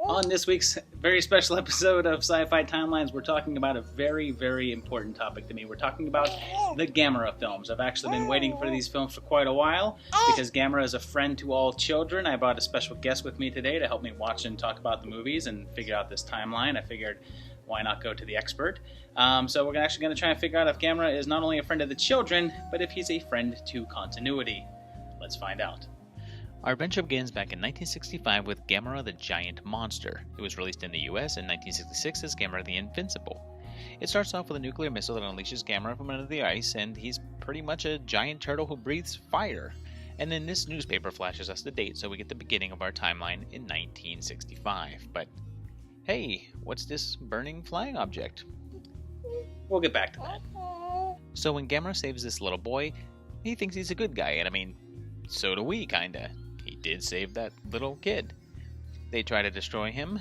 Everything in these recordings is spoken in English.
On this week's very special episode of Sci-Fi Timelines, we're talking about a very, very important topic to me. We're talking about the Gamera films. I've actually been waiting for these films for quite a while because Gamera is a friend to all children. I brought a special guest with me today to help me watch and talk about the movies and figure out this timeline. I figured, why not go to the expert? So we're actually going to try and figure out if Gamera is not only a friend of the children, but if he's a friend to continuity. Let's find out. Our adventure begins back in 1965 with Gamera the Giant Monster. It was released in the US in 1966 as Gamera the Invincible. It starts off with a nuclear missile that unleashes Gamera from under the ice, and he's pretty much a giant turtle who breathes fire. And then this newspaper flashes us the date, so we get the beginning of our timeline in 1965. But hey, what's this burning flying object? We'll get back to that. So when Gamera saves this little boy, he thinks he's a good guy, and I mean, so do we, kinda. He did save that little kid. They try to destroy him,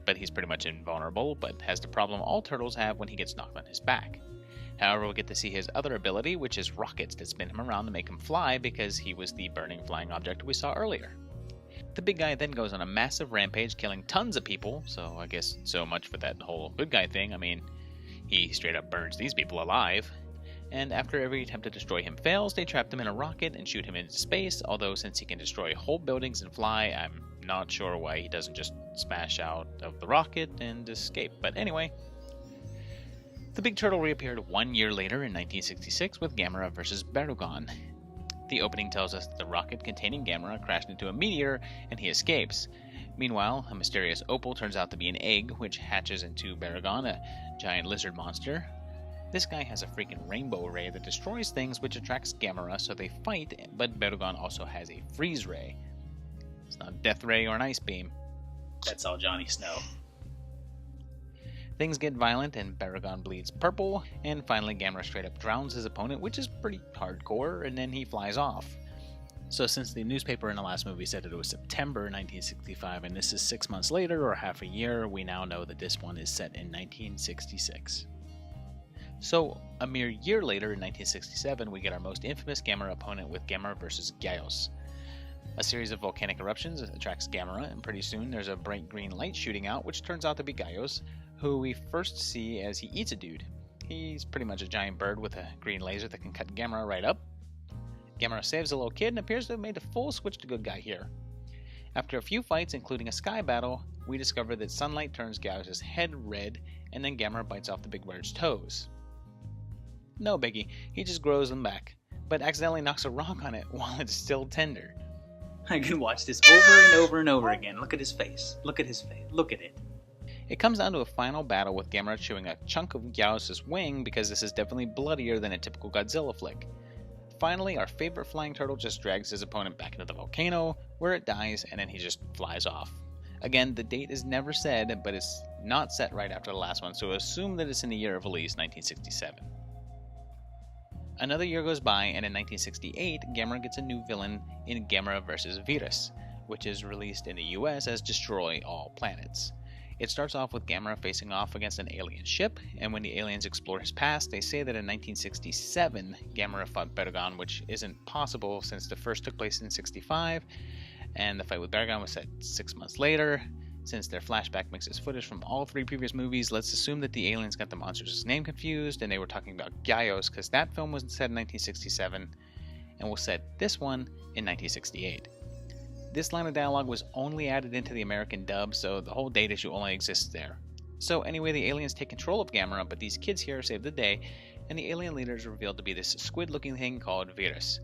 but he's pretty much invulnerable, but has the problem all turtles have when he gets knocked on his back. However, we get to see his other ability, which is rockets that spin him around to make him fly because he was the burning flying object we saw earlier. The big guy then goes on a massive rampage, killing tons of people, so I guess so much for that whole good guy thing. I mean, he straight up burns these people alive. And after every attempt to destroy him fails, they trap him in a rocket and shoot him into space, although since he can destroy whole buildings and fly, I'm not sure why he doesn't just smash out of the rocket and escape. But anyway, the big turtle reappeared 1 year later in 1966 with Gamera vs. Barugon. The opening tells us that the rocket containing Gamera crashed into a meteor and he escapes. Meanwhile, a mysterious opal turns out to be an egg, which hatches into Barugon, a giant lizard monster. This guy has a freaking rainbow ray that destroys things, which attracts Gamera, so they fight, but Barugon also has a freeze ray. It's not a death ray or an ice beam. That's all Johnny Snow. Things get violent and Barugon bleeds purple, and finally Gamera straight up drowns his opponent, which is pretty hardcore, and then he flies off. So since the newspaper in the last movie said that it was September 1965, and this is 6 months later, or half a year, we now know that this one is set in 1966. So, a mere year later in 1967, we get our most infamous Gamera opponent with Gamera vs. Gyos. A series of volcanic eruptions attracts Gamera, and pretty soon there's a bright green light shooting out, which turns out to be Gyos, who we first see as he eats a dude. He's pretty much a giant bird with a green laser that can cut Gamera right up. Gamera saves a little kid and appears to have made a full switch to good guy here. After a few fights, including a sky battle, we discover that sunlight turns Gyos' head red, and then Gamera bites off the big bird's toes. No biggie, he just grows them back, but accidentally knocks a rock on it while it's still tender. I can watch this over and over and over again. Look at his face. Look at his face. Look at it. It comes down to a final battle with Gamera chewing a chunk of Gyos' wing because this is definitely bloodier than a typical Godzilla flick. Finally, our favorite flying turtle just drags his opponent back into the volcano, where it dies, and then he just flies off. Again, the date is never said, but it's not set right after the last one, so assume that it's in the year of release, 1967. Another year goes by, and in 1968, Gamera gets a new villain in Gamera vs. Virus, which is released in the US as Destroy All Planets. It starts off with Gamera facing off against an alien ship, and when the aliens explore his past, they say that in 1967, Gamera fought Barugon, which isn't possible since the first took place in 65, and the fight with Barugon was set 6 months later. Since their flashback mixes footage from all three previous movies, let's assume that the aliens got the monsters' name confused and they were talking about Gyos because that film was set in 1967 and we'll set this one in 1968. This line of dialogue was only added into the American dub, so the whole date issue only exists there. So anyway, the aliens take control of Gamera, but these kids here save the day, and the alien leader is revealed to be this squid-looking thing called Virus.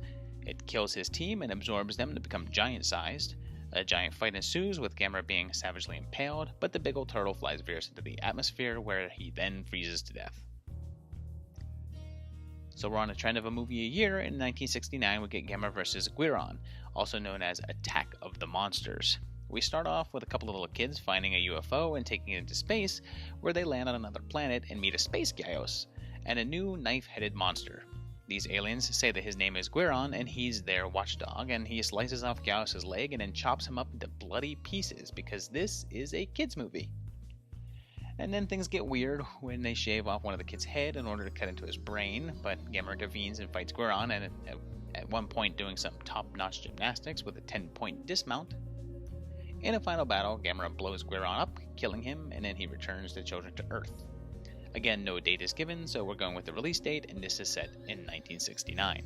It kills his team and absorbs them to become giant-sized. A giant fight ensues, with Gamera being savagely impaled, but the big old turtle flies Virus into the atmosphere, where he then freezes to death. So we're on a trend of a movie a year. In 1969, we get Gamera vs. Guiron, also known as Attack of the Monsters. We start off with a couple of little kids finding a UFO and taking it into space, where they land on another planet and meet a space Gyos, and a new knife-headed monster. These aliens say that his name is Guiron, and he's their watchdog, and he slices off Gyos' leg and then chops him up into bloody pieces, because this is a kids' movie. And then things get weird when they shave off one of the kid's head in order to cut into his brain, but Gamera intervenes and fights Guiron, and at one point doing some top-notch gymnastics with a 10-point dismount. In a final battle, Gamera blows Guiron up, killing him, and then he returns the children to Earth. Again, no date is given, so we're going with the release date, and this is set in 1969.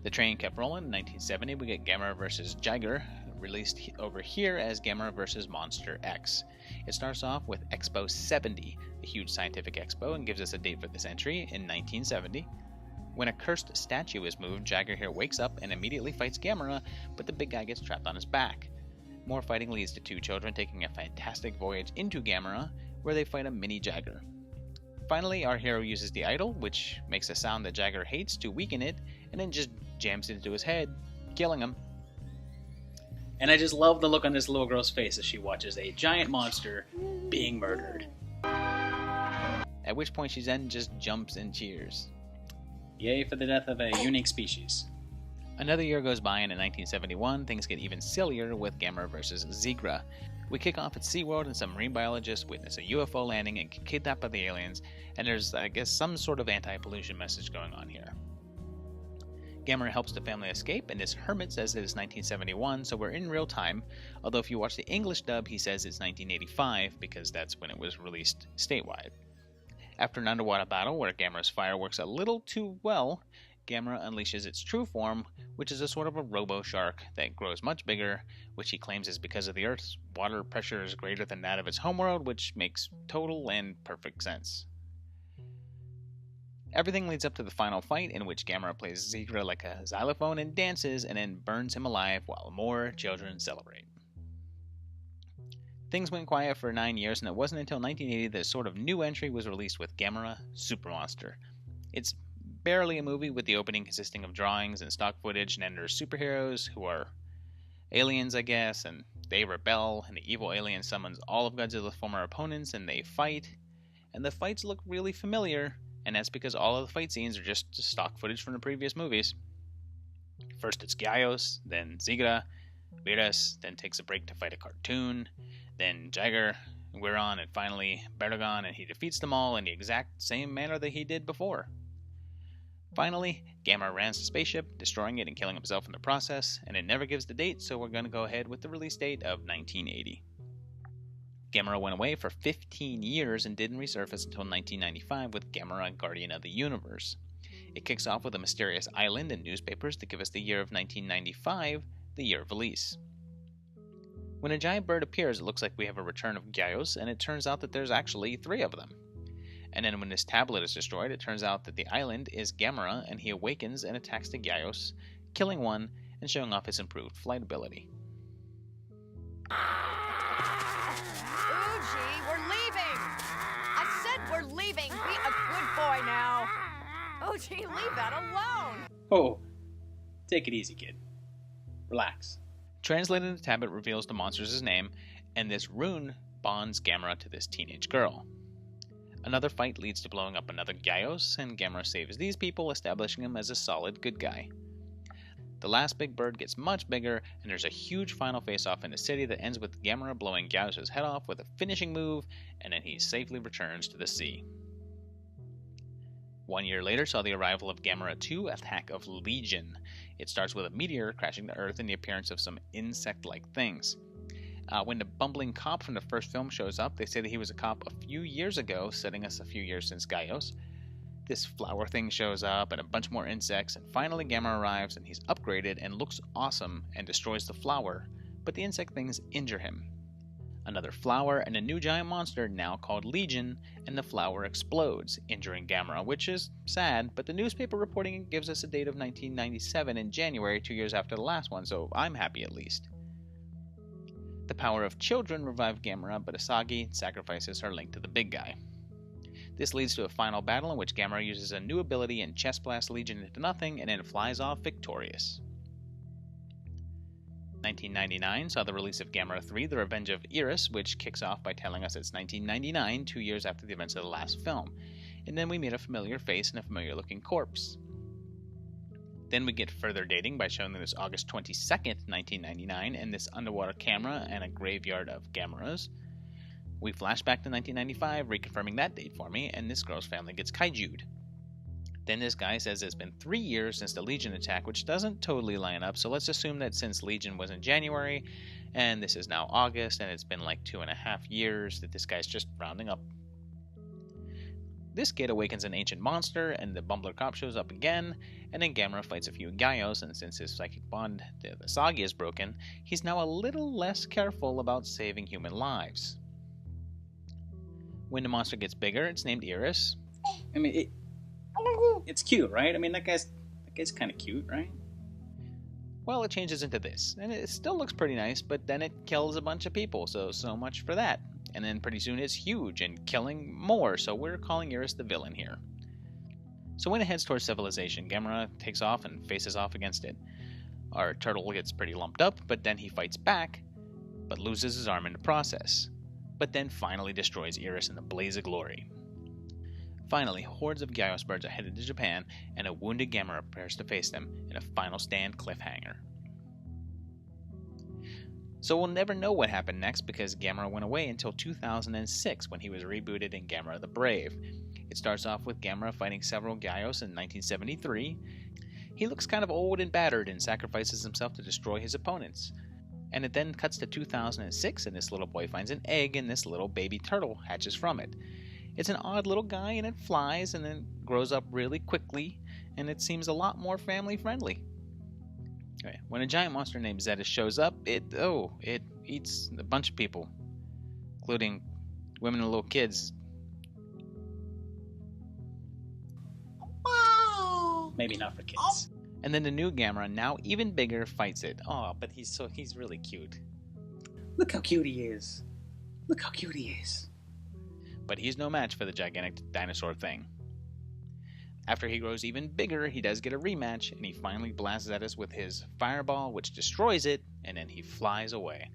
The train kept rolling. In 1970, we get Gamera vs. Jagger, released over here as Gamera vs. Monster X. It starts off with Expo 70, a huge scientific expo, and gives us a date for this entry in 1970. When a cursed statue is moved, Jagger here wakes up and immediately fights Gamera, but the big guy gets trapped on his back. More fighting leads to two children taking a fantastic voyage into Gamera, where they fight a mini Jagger. Finally, our hero uses the idol, which makes a sound that Jagger hates, to weaken it, and then just jams it into his head, killing him. And I just love the look on this little girl's face as she watches a giant monster being murdered. At which point she then just jumps and cheers. Yay for the death of a unique species. Another year goes by, and in 1971, things get even sillier with Gamera vs. Zigra. We kick off at SeaWorld, and some marine biologists witness a UFO landing and get kidnapped by the aliens, and there's, I guess, some sort of anti-pollution message going on here. Gamera helps the family escape, and this hermit says it is 1971, so we're in real time, although if you watch the English dub, he says it's 1985, because that's when it was released statewide. After an underwater battle where Gamera's fire works a little too well, Gamera unleashes its true form, which is a sort of a robo-shark that grows much bigger, which he claims is because of the Earth's water pressure is greater than that of its homeworld, which makes total and perfect sense. Everything leads up to the final fight, in which Gamera plays Zigra like a xylophone and dances, and then burns him alive while more children celebrate. Things went quiet for 9 years, and it wasn't until 1980 that a sort of new entry was released with Gamera Super Monster. It's barely a movie, with the opening consisting of drawings and stock footage, and then there's superheroes who are aliens, I guess, and they rebel, and the evil alien summons all of Godzilla's former opponents, and they fight, and the fights look really familiar, and that's because all of the fight scenes are just stock footage from the previous movies. First it's Gyos, then Zigra, Virus, then takes a break to fight a cartoon, then Jagger, Guiron, and finally Baragon, and he defeats them all in the exact same manner that he did before. Finally, Gamera rams the spaceship, destroying it and killing himself in the process, and it never gives the date, so we're going to go ahead with the release date of 1980. Gamera went away for 15 years and didn't resurface until 1995 with Gamera Guardian of the Universe. It kicks off with a mysterious island and newspapers to give us the year of 1995, the year of release. When a giant bird appears, it looks like we have a return of Gyos, and it turns out that there's actually 3 of them. And then when this tablet is destroyed, it turns out that the island is Gamera, and he awakens and attacks the Gyos, killing one and showing off his improved flight ability. Uji, we're leaving! I said we're leaving! Be a good boy now! Uji, leave that alone! Oh, take it easy, kid. Relax. Translated, the tablet reveals the monster's name, and this rune bonds Gamera to this teenage girl. Another fight leads to blowing up another Gyos, and Gamera saves these people, establishing him as a solid good guy. The last big bird gets much bigger, and there's a huge final face-off in the city that ends with Gamera blowing Gyos' head off with a finishing move, and then he safely returns to the sea. 1 year later saw the arrival of Gamera 2, Attack of Legion. It starts with a meteor crashing to Earth and the appearance of some insect-like things. When the bumbling cop from the first film shows up, they say that he was a cop a few years ago, setting us a few years since Gyos. This flower thing shows up, and a bunch more insects, and finally Gamera arrives, and he's upgraded and looks awesome and destroys the flower, but the insect things injure him. Another flower and a new giant monster, now called Legion, and the flower explodes, injuring Gamera, which is sad, but the newspaper reporting gives us a date of 1997 in January, 2 years after the last one, so I'm happy at least. The power of children revive Gamera, but Asagi sacrifices her link to the big guy. This leads to a final battle in which Gamera uses a new ability and chest blasts Legion into nothing and then flies off victorious. 1999 saw the release of Gamera 3, The Revenge of Iris, which kicks off by telling us it's 1999, 2 years after the events of the last film, and then we meet a familiar face and a familiar looking corpse. Then we get further dating by showing that it's August 22nd, 1999, and this underwater camera and a graveyard of Gameras. We flash back to 1995, reconfirming that date for me, and this girl's family gets kaiju'd. Then this guy says it's been 3 years since the Legion attack, which doesn't totally line up, so let's assume that since Legion was in January, and this is now August, and it's been like 2.5 years, that this guy's just rounding up. This kid awakens an ancient monster, and the bumbler cop shows up again, and then Gamera fights a few Gaios, and since his psychic bond, the Sagi, is broken, he's now a little less careful about saving human lives. When the monster gets bigger, it's named Iris. I mean, it's cute, right? I mean, that guy's kind of cute, right? Well, it changes into this, and it still looks pretty nice, but then it kills a bunch of people, so much for that. And then pretty soon it's huge and killing more, so we're calling Iris the villain here. So when it heads towards civilization, Gamera takes off and faces off against it. Our turtle gets pretty lumped up, but then he fights back, but loses his arm in the process. But then finally destroys Iris in a blaze of glory. Finally, hordes of Gaios birds are headed to Japan, and a wounded Gamera prepares to face them in a final stand cliffhanger. So we'll never know what happened next because Gamera went away until 2006 when he was rebooted in Gamera the Brave. It starts off with Gamera fighting several Gaios in 1973. He looks kind of old and battered and sacrifices himself to destroy his opponents. And it then cuts to 2006 and this little boy finds an egg and this little baby turtle hatches from it. It's an odd little guy and it flies and then grows up really quickly and it seems a lot more family friendly. Okay. When a giant monster named Zeta shows up, it eats a bunch of people, including women and little kids. Maybe not for kids. And then the new Gamera, now even bigger, fights it. Oh, but he's really cute. Look how cute he is. Look how cute he is. But he's no match for the gigantic dinosaur thing. After he grows even bigger, he does get a rematch, and he finally blasts at us with his fireball, which destroys it, and then he flies away.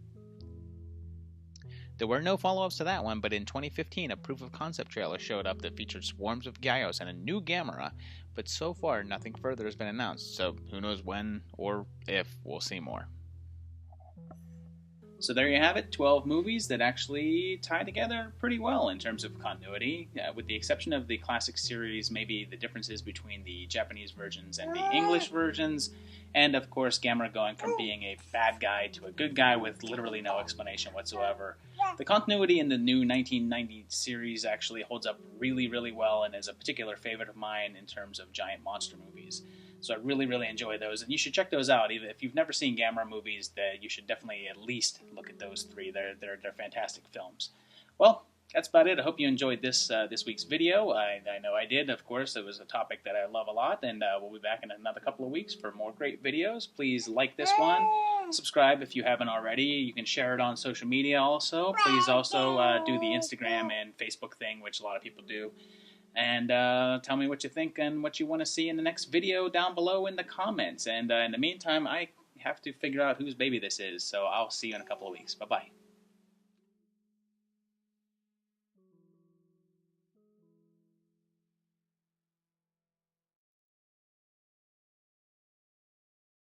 There were no follow-ups to that one, but in 2015, a proof-of-concept trailer showed up that featured swarms of Gaios and a new Gamera, but so far, nothing further has been announced, so who knows when or if we'll see more. So there you have it, 12 movies that actually tie together pretty well in terms of continuity, with the exception of the classic series, maybe the differences between the Japanese versions and the English versions, and of course Gamera going from being a bad guy to a good guy with literally no explanation whatsoever. The continuity in the new 1990 series actually holds up really, really well and is a particular favorite of mine in terms of giant monster movies. So I really, really enjoy those, and you should check those out. Even if you've never seen Gamera movies, you should definitely at least look at those three. They're fantastic films. Well, that's about it. I hope you enjoyed this week's video. I know I did. Of course, it was a topic that I love a lot, and we'll be back in another couple of weeks for more great videos. Please like this one. Subscribe if you haven't already. You can share it on social media also. Please also do the Instagram and Facebook thing, which a lot of people do. And tell me what you think and what you want to see in the next video down below in the comments. And in the meantime, I have to figure out whose baby this is. So I'll see you in a couple of weeks. Bye-bye.